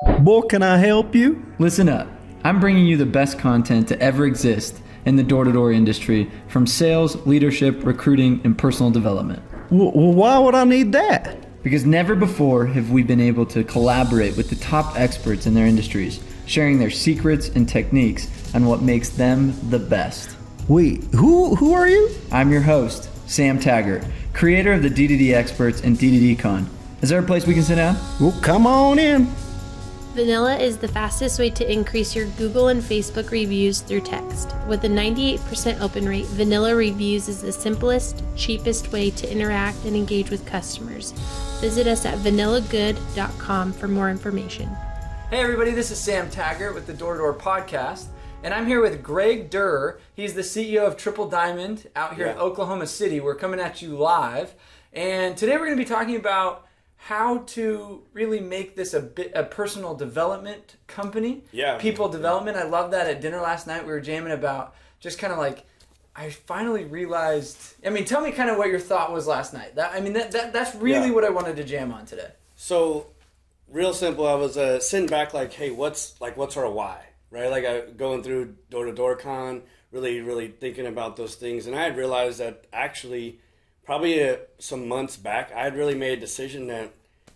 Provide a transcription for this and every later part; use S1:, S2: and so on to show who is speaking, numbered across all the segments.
S1: Boy, can I help you?
S2: Listen up. I'm bringing you the best content to ever exist in the door-to-door industry, from sales, leadership, recruiting, and personal development.
S1: Why would I need that?
S2: Because never before have we been able to collaborate with the top experts in their industries, sharing their secrets and techniques on what makes them the best.
S1: Wait, who are you?
S2: I'm your host, Sam Taggart, creator of the DDD Experts and DDD Con. Is there a place we can sit down?
S1: Well, come on in.
S3: Vanilla is the fastest way to increase your Google and Facebook reviews through text. With a 98% open rate, Vanilla Reviews is the simplest, cheapest way to interact and engage with customers. Visit us at vanillagood.com for more information.
S2: Hey everybody, this is Sam Taggart with the Door-to-Door Podcast, and I'm here with Greg Derr. He's the CEO of Triple Diamond out here in Oklahoma City. We're coming at you live, and today we're going to be talking about how to really make this a personal development company.
S4: Yeah.
S2: People development. I love that. At dinner last night we were jamming about just kind of like, I finally realized, tell me kind of what your thought was last night. That's really what I wanted to jam on today.
S4: So, real simple, I was sitting back like, hey, what's our why, right? Like going through door-to-door con, really thinking about those things. And I had realized that actually probably some months back, I had really made a decision that,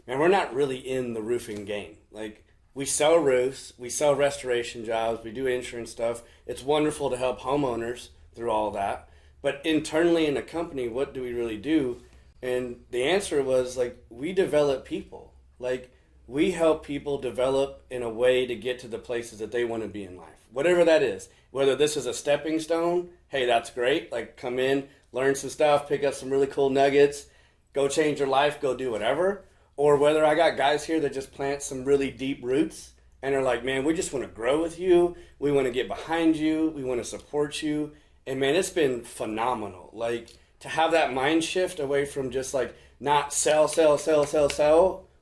S4: man, we're not really in the roofing game. Like, we sell roofs, we sell restoration jobs, we do insurance stuff. It's wonderful to help homeowners through all that. But internally in a company, what do we really do? And the answer was, like, we develop people. Like, we help people develop in a way to get to the places that they want to be in life. Whatever that is. Whether this is a stepping stone, hey, that's great. Like, come in, learn some stuff, pick up some really cool nuggets, go change your life, go do whatever. Or whether I got guys here that just plant some really deep roots and are like, man, we just want to grow with you. We want to get behind you. We want to support you. And man, it's been phenomenal. Like, to have that mind shift away from just like not sell,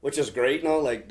S4: which is great. No, like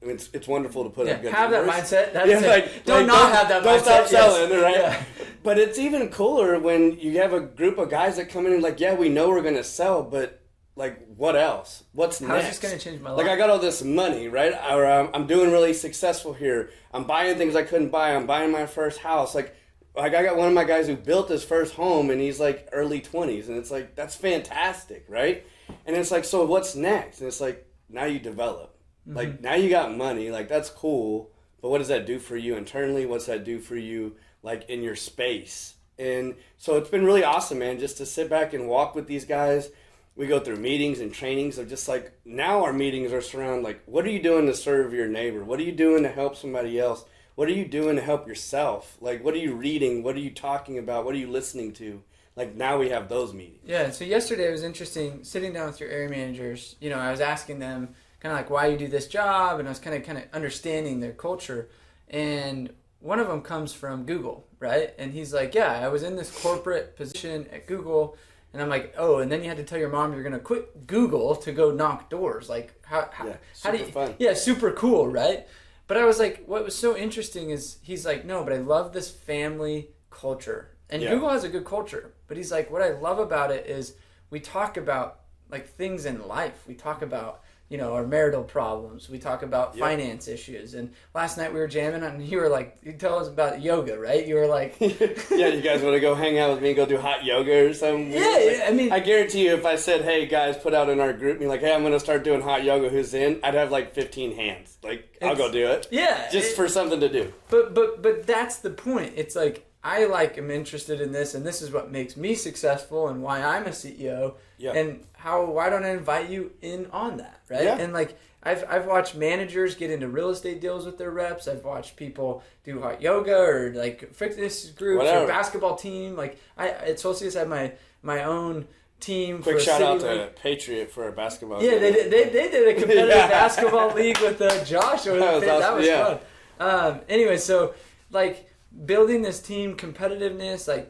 S4: it's wonderful to put up good
S2: have
S4: numbers.
S2: That mindset. That's
S4: like,
S2: don't have that mindset.
S4: Don't stop selling, right?
S2: Yeah.
S4: But it's even cooler when you have a group of guys that come in and like, yeah, we know we're going to sell, but like, what else? What's next?
S2: How's this going to change my life?
S4: Like, I got all this money, right? Or I'm doing really successful here. I'm buying things I couldn't buy. I'm buying my first house. Like I got one of my guys who built his first home, and he's like early 20s, and it's like, that's fantastic, right? And it's like, so what's next? And it's like, now you develop. Mm-hmm. Like, now you got money. Like, that's cool. But what does that do for you internally? What's that do for you, like, in your space? And so it's been really awesome, man, just to sit back and walk with these guys. We go through meetings and trainings of just like, now our meetings are surrounded like, what are you doing to serve your neighbor? What are you doing to help somebody else? What are you doing to help yourself? Like, what are you reading? What are you talking about? What are you listening to? Like, now we have those meetings.
S2: Yeah, so yesterday it was interesting sitting down with your area managers. You know, I was asking them kind of like why you do this job, and I was kind of understanding their culture. And one of them comes from Google, right? And he's like, yeah, I was in this corporate position at Google. And I'm like, oh, and then you had to tell your mom you're going to quit Google to go knock doors. Like, how do you...
S4: Fun.
S2: Yeah, super cool, right? But I was like, what was so interesting is he's like, no, but I love this family culture. And Google has a good culture. But he's like, what I love about it is we talk about, like, things in life. We talk about, you know, our marital problems. We talk about finance issues. And last night we were jamming and you were like, you tell us about yoga, right? You were like...
S4: Yeah, you guys want to go hang out with me and go do hot yoga or something?
S2: Yeah,
S4: I guarantee you if I said, hey, guys, put out in our group, and you're like, hey, I'm going to start doing hot yoga, who's in? I'd have like 15 hands. Like, I'll go do it.
S2: Yeah.
S4: Just for something to do.
S2: But that's the point. It's like, I am interested in this, and this is what makes me successful and why I'm a CEO. Yeah. And why don't I invite you in on that, right?
S4: Yeah.
S2: And like, I've watched managers get into real estate deals with their reps. I've watched people do hot yoga or like fitness groups or basketball team. Like, at Solstice I have my own team.
S4: Quick
S2: for
S4: shout out
S2: league.
S4: to Patriot for a basketball.
S2: Yeah, they did a competitive basketball league with Josh. That was fun. Anyway, so like, building this team competitiveness, like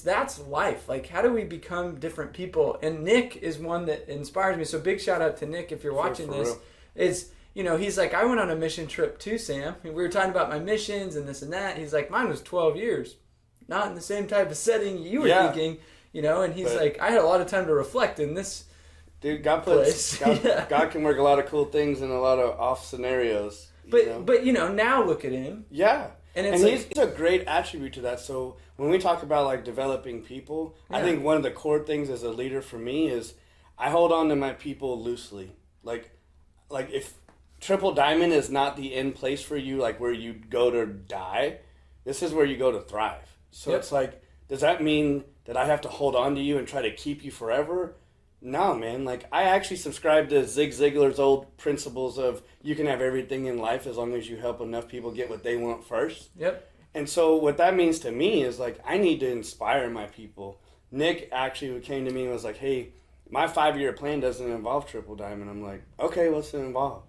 S2: that's life. Like, how do we become different people? And Nick is one that inspires me. So big shout out to Nick if you're watching this.
S4: Real.
S2: Is, you know, he's like, I went on a mission trip too, Sam. We were talking about my missions and this and that. He's like, mine was 12 years, not in the same type of setting you were thinking, you know. And he's like, I had a lot of time to reflect in this.
S4: Dude, God can work a lot of cool things in a lot of off scenarios.
S2: But now look at him.
S4: Yeah.
S2: And
S4: he's a great attribute to that. So when we talk about like developing people, I think one of the core things as a leader for me is I hold on to my people loosely. Like if Triple Diamond is not the end place for you, like where you go to die, this is where you go to thrive. So it's like, does that mean that I have to hold on to you and try to keep you forever? No, man. Like, I actually subscribe to Zig Ziglar's old principles of you can have everything in life as long as you help enough people get what they want first.
S2: Yep.
S4: And so what that means to me is, like, I need to inspire my people. Nick actually came to me and was like, hey, my 5-year plan doesn't involve Triple Diamond. I'm like, okay, what's it involve?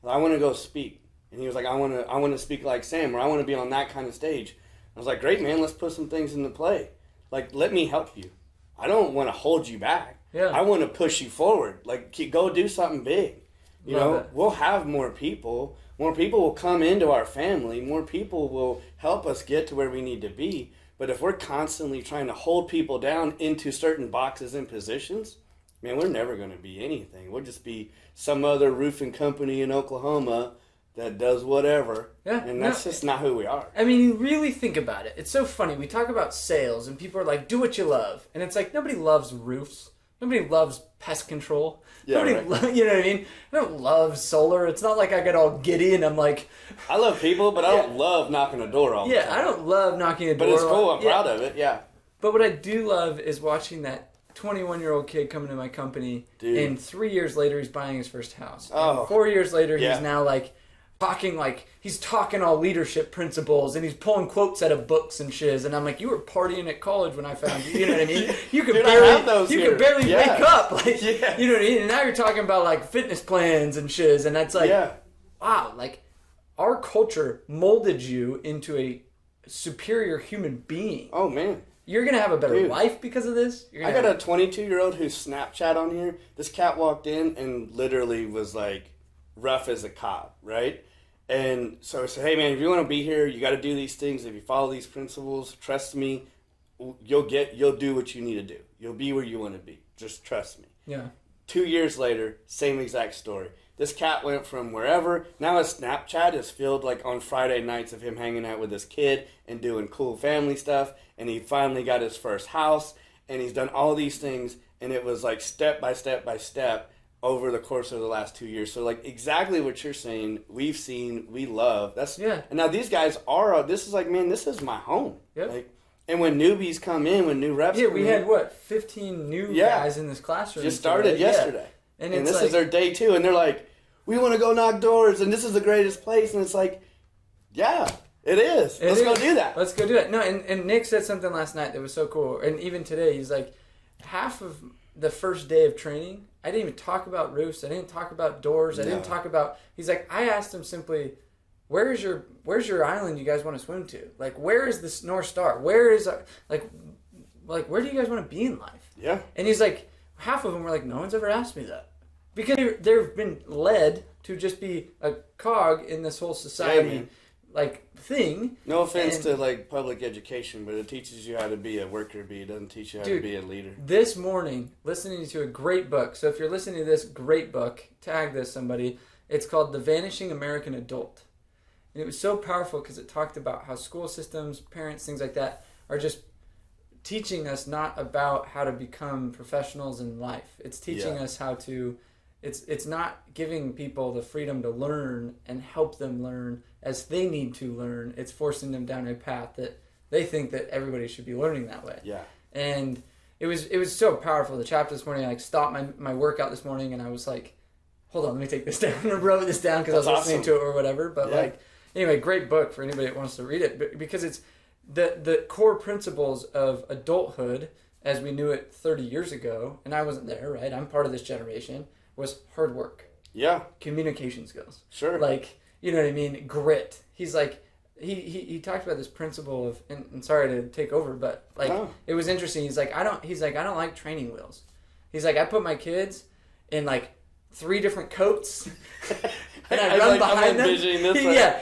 S4: I want to go speak. And he was like, I want to speak like Sam, or I want to be on that kind of stage. I was like, great, man, let's put some things into play. Like, let me help you. I don't want to hold you back.
S2: Yeah.
S4: I want to push you forward. Like, go do something big. You know, we'll have more people. More people will come into our family. More people will help us get to where we need to be. But if we're constantly trying to hold people down into certain boxes and positions, man, we're never going to be anything. We'll just be some other roofing company in Oklahoma that does whatever. Yeah, and that's just not who we are.
S2: I mean, you really think about it. It's so funny. We talk about sales, and people are like, do what you love. And it's like, nobody loves roofs. Nobody loves pest control.
S4: Yeah,
S2: nobody, you know what I mean? I don't love solar. It's not like I get all giddy and I'm like...
S4: I love people, but I don't love knocking a door all the time.
S2: Yeah, I don't love knocking a door.
S4: But it's cool. I'm proud of it, yeah.
S2: But what I do love is watching that 21-year-old kid come into my company, and 3 years later, he's buying his first house.
S4: Oh.
S2: And 4 years later, he's now he's talking all leadership principles, and he's pulling quotes out of books and shiz. And I'm like, you were partying at college when I found you. You know what I mean? You could could barely wake up. Like, you know what I mean? And now you're talking about like fitness plans and shiz, and that's like, wow, like our culture molded you into a superior human being.
S4: Oh man.
S2: You're going to have a better life because of this?
S4: I got a 22-year-old who's Snapchat on here. This cat walked in and literally was like rough as a cop, right? And so I said, hey man, if you want to be here, you got to do these things. If you follow these principles, trust me, you'll do what you need to do. You'll be where you want to be. Just trust me.
S2: Yeah.
S4: 2 years later, same exact story. This cat went from wherever. Now his Snapchat is filled like on Friday nights of him hanging out with his kid and doing cool family stuff. And he finally got his first house. And he's done all these things. And it was like step by step by step over the course of the last 2 years. So like exactly what you're saying, we've seen, we love. And now these guys are, this is like, man, this is my home.
S2: Yep.
S4: Like, and when newbies come in, when new reps come in.
S2: Yeah, we had 15 new guys in this classroom.
S4: Just started yesterday.
S2: And
S4: this is their day 2, and they're like, we want to go knock doors, and this is the greatest place. And it's like, yeah, it is. Let's go do that.
S2: Let's go do it. No, and Nick said something last night that was so cool. And even today, he's like, half of the first day of training, I didn't even talk about roofs. I didn't talk about doors. I didn't talk about... He's like, I asked him simply, where's your island you guys want to swim to? Like, where is this North Star? Where is... Like, where do you guys want to be in life?
S4: Yeah.
S2: And he's like... Half of them were like, no one's ever asked me that. Because they've been led to just be a cog in this whole society, thing.
S4: No offense to, public education, but it teaches you how to be a worker bee. It doesn't teach you how to be a leader.
S2: This morning, listening to a great book. So if you're listening to this great book, tag this somebody. It's called The Vanishing American Adult. And it was so powerful because it talked about how school systems, parents, things like that, are just teaching us not about how to become professionals in life. It's teaching us how to... It's not giving people the freedom to learn and help them learn as they need to learn. It's forcing them down a path that they think that everybody should be learning that way.
S4: Yeah.
S2: And it was so powerful. The chapter this morning, I stopped my workout this morning and I was like, hold on, let me take this down. I wrote this down because I was listening to it or whatever. But anyway, great book for anybody that wants to read it. Because it's the core principles of adulthood as we knew it 30 years ago. And I wasn't there, right? I'm part of this generation. Was hard work.
S4: Yeah.
S2: Communication skills.
S4: Sure.
S2: You know what I mean? Grit. He's like, he talked about this principle of, and sorry to take over, but it was interesting. He's like, I don't like training wheels. He's like, I put my kids in 3 different coats and I run behind them.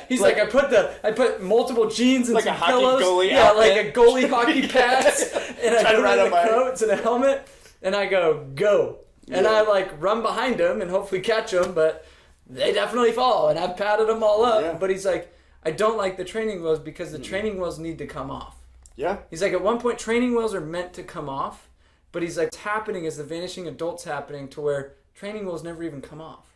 S2: He's like, I put multiple jeans and some pillows. A goalie hockey pads and I put on the coats and a helmet and I go. And I run behind him and hopefully catch him, but they definitely fall, and I've padded them all up.
S4: Yeah.
S2: But he's like, I don't like the training wheels because the training wheels need to come off.
S4: Yeah.
S2: He's like, at one point, training wheels are meant to come off, but he's like, what's happening is the vanishing adult's happening to where training wheels never even come off.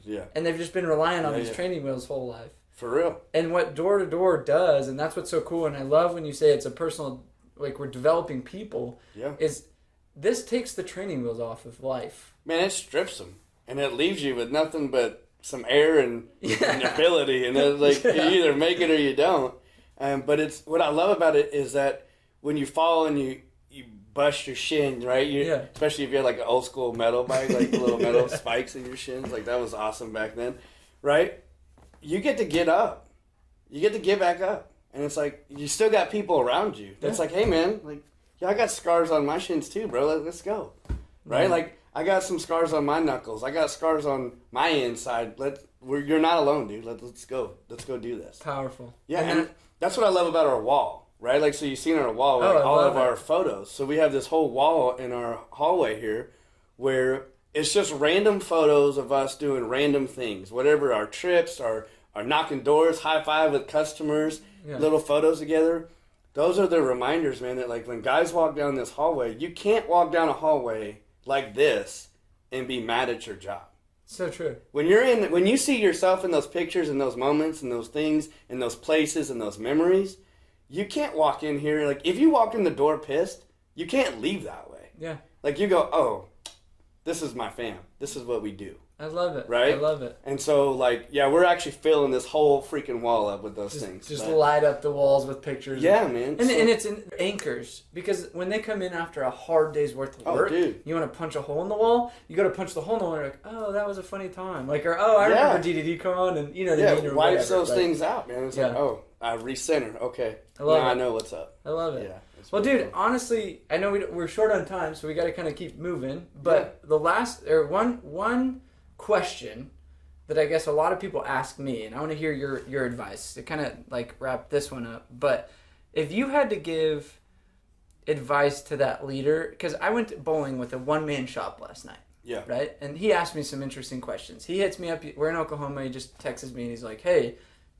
S4: Yeah.
S2: And they've just been relying on these training wheels whole life.
S4: For real.
S2: And what Door to Door does, and that's what's so cool, and I love when you say it's a personal, like we're developing people, is this takes the training wheels off of life.
S4: Man, it strips them, and it leaves you with nothing but some air and ability, and it's like you either make it or you don't. But it's what I love about it is that when you fall and you bust your shin, right? Especially if you had like an old school metal bike, like the little metal spikes in your shins, like that was awesome back then, right? You get to get up, you get to get back up, and it's like you still got people around you. That's like, hey man, like I got scars on my shins too, bro. Let's go, right? Like I got some scars on my knuckles. I got scars on my inside. You're not alone, dude. Let's go do this.
S2: Powerful.
S4: Yeah, and that's what I love about our wall, right? Like, so you've seen our wall, like all of our photos. So we have this whole wall in our hallway here where it's just random photos of us doing random things, whatever our trips, our knocking doors, high five with customers, little photos together. Those are the reminders, man, that like when guys walk down this hallway, you can't walk down a hallway like this and be mad at your job.
S2: So true.
S4: When you see yourself in those pictures and those moments and those things and those places and those memories, you can't walk in here like if you walk in the door pissed, you can't leave that way.
S2: Yeah.
S4: Like you go, oh, this is my fam. This is what we do.
S2: I love it.
S4: Right?
S2: I love it.
S4: And so, like, yeah, we're actually filling this whole freaking wall up with those things.
S2: Just light up the walls with pictures.
S4: Yeah, man.
S2: And it's in anchors. Because when they come in after a hard day's worth of work, you want to punch a hole in the wall, you go to punch the hole in the wall, and you're like, oh, that was a funny time. Like, or, oh, I remember DDD Con, and you know what I mean?
S4: Wipes those things out, man. It's like, oh, I recenter. Okay. I know what's up.
S2: I love it.
S4: Yeah.
S2: Well, dude, honestly, I know we're short on time, so we got to kind of keep moving. But the last, or one question that I guess a lot of people ask me, and I want to hear your advice to kind of like wrap this one up. But if you had to give advice to that leader, because I went bowling with a one-man shop last night.
S4: Yeah.
S2: Right? And he asked me some interesting questions. He hits me up. We're in Oklahoma. He just texts me, and he's like, hey,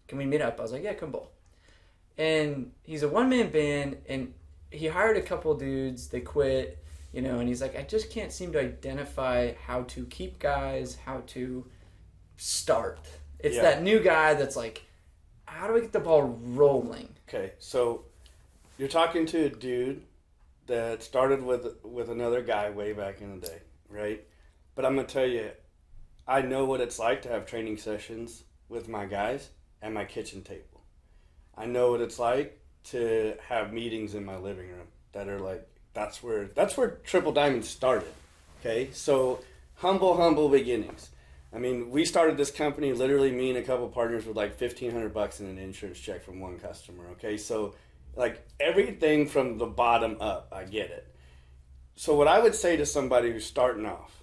S2: can we meet up? I was like, yeah, come bowl. And he's a one-man band, and he hired a couple dudes. They quit, you know, and he's like, I just can't seem to identify how to keep guys, how to start. It's that new guy that's like, how do we get the ball rolling?
S4: Okay, so you're talking to a dude that started with another guy way back in the day, right? But I'm going to tell you, I know what it's like to have training sessions with my guys at my kitchen table. I know what it's like to have meetings in my living room that are like, that's where Triple Diamond started. Okay, so humble beginnings. I mean, we started this company, literally me and a couple partners with like $1,500 in an insurance check from one customer. Okay, so like everything from the bottom up, I get it. So what I would say to somebody who's starting off,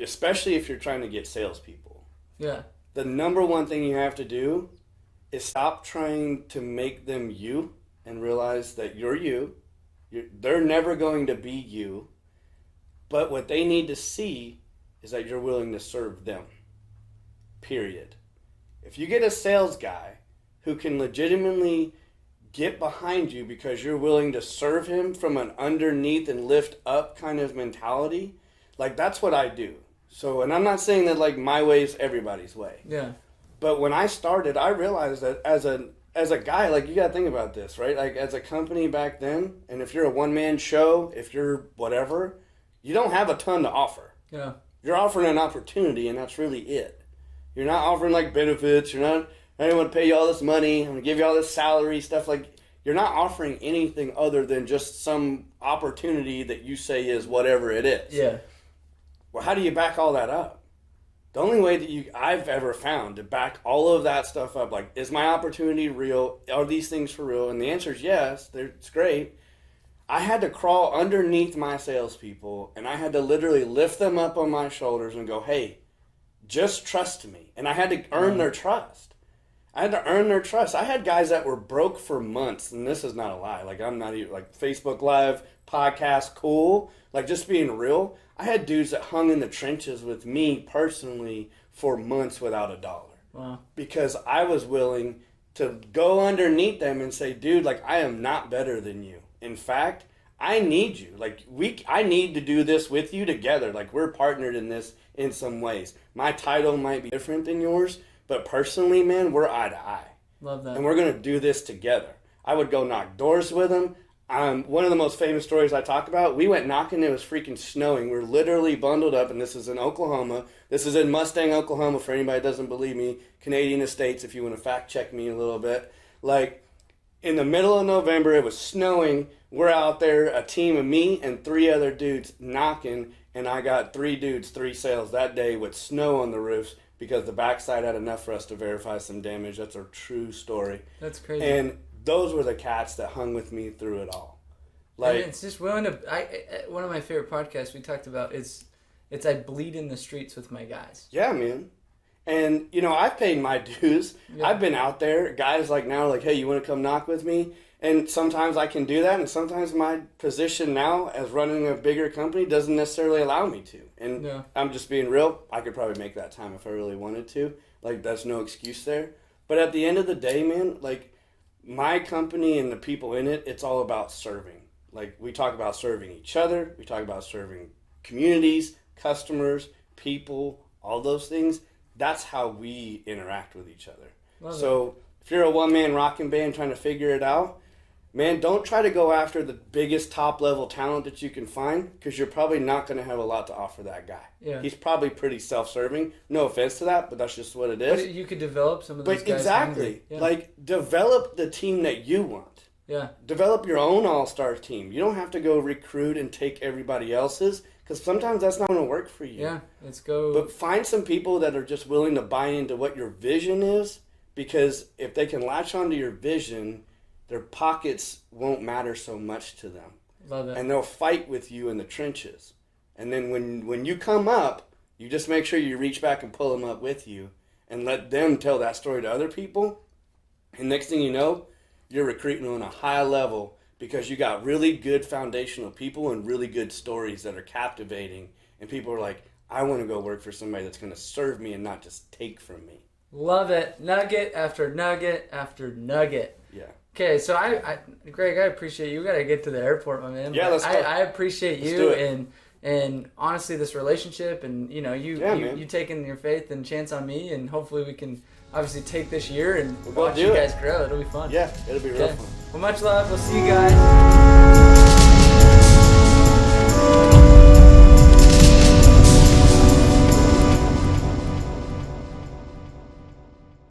S4: especially if you're trying to get salespeople, the number one thing you have to do is stop trying to make them you and realize that you're you. They're never going to be you. But what they need to see is that you're willing to serve them. Period. If you get a sales guy who can legitimately get behind you because you're willing to serve him from an underneath and lift up kind of mentality, like that's what I do. So, and I'm not saying that like my way is everybody's way.
S2: Yeah.
S4: But when I started, I realized that as a guy, like you got to think about this, right? Like as a company back then, and if you're a one-man show, if you're whatever, you don't have a ton to offer.
S2: Yeah.
S4: You're offering an opportunity, and that's really it. You're not offering like benefits. You're not, I don't want to pay you all this money. I'm going to give you all this salary stuff. Like you're not offering anything other than just some opportunity that you say is whatever it is.
S2: Yeah.
S4: Well, how do you back all that up? The only way that I've ever found to back all of that stuff up, like, is my opportunity real? Are these things for real? And the answer is yes. It's great. I had to crawl underneath my salespeople, and I had to literally lift them up on my shoulders and go, hey, just trust me. And I had to earn their trust. I had to earn their trust. I had guys that were broke for months, and this is not a lie. Like, I'm not even, like, Facebook Live, podcast, cool. Like, just being real. I had dudes that hung in the trenches with me personally for months without a dollar.
S2: Wow.
S4: Because I was willing to go underneath them and say, dude, like, I am not better than you. In fact, I need you. Like, I need to do this with you together. Like, we're partnered in this in some ways. My title might be different than yours, but personally, man, we're eye to eye.
S2: Love that.
S4: And we're going to do this together. I would go knock doors with them. One of the most famous stories I talk about, we went knocking, it was freaking snowing. We're literally bundled up, and this is in Oklahoma. This is in Mustang, Oklahoma, for anybody that doesn't believe me. Canadian Estates, if you want to fact check me a little bit. Like, in the middle of November, it was snowing. We're out there, a team of me and 3 other dudes knocking, and I got 3 dudes, 3 sales that day with snow on the roofs because the backside had enough for us to verify some damage. That's a true story.
S2: That's crazy.
S4: And those were the cats that hung with me through it all. Like,
S2: and it's just willing to. One of my favorite podcasts we talked about is I bleed in the streets with my guys.
S4: Yeah, man. And, you know, I've paid my dues. Yeah. I've been out there. Guys like now are like, hey, you want to come knock with me? And sometimes I can do that. And sometimes my position now as running a bigger company doesn't necessarily allow me to. And yeah. I'm just being real. I could probably make that time if I really wanted to. Like, that's no excuse there. But at the end of the day, man, like, my company and the people in it, it's all about serving. Like, we talk about serving each other. We talk about serving communities, customers, people, all those things. That's how we interact with each other. Love so if you're a one-man rocking band trying to figure it out, man, don't try to go after the biggest top-level talent that you can find, because you're probably not going to have a lot to offer that guy. Yeah. He's probably pretty self-serving. No offense to that, but that's just what it is.
S2: But you could develop some of those guys.
S4: Exactly. Yeah. Like, develop the team that you want.
S2: Yeah.
S4: Develop your own all-star team. You don't have to go recruit and take everybody else's, because sometimes that's not going to work for you.
S2: Yeah, let's go.
S4: But find some people that are just willing to buy into what your vision is, because if they can latch onto your vision, their pockets won't matter so much to them.
S2: Love it.
S4: And they'll fight with you in the trenches. And then when you come up, you just make sure you reach back and pull them up with you and let them tell that story to other people. And next thing you know, you're recruiting on a high level because you got really good foundational people and really good stories that are captivating. And people are like, I want to go work for somebody that's going to serve me and not just take from me.
S2: Love it. Nugget after nugget after nugget.
S4: Yeah.
S2: Okay, so Greg, I appreciate you. We got to get to the airport, my man.
S4: Yeah, let's go.
S2: I appreciate you and honestly this relationship, and you taking your faith and chance on me, and hopefully we can obviously take this year and watch you guys grow. It'll be fun.
S4: Yeah, it'll be real fun.
S2: Well, much love. We'll see you guys.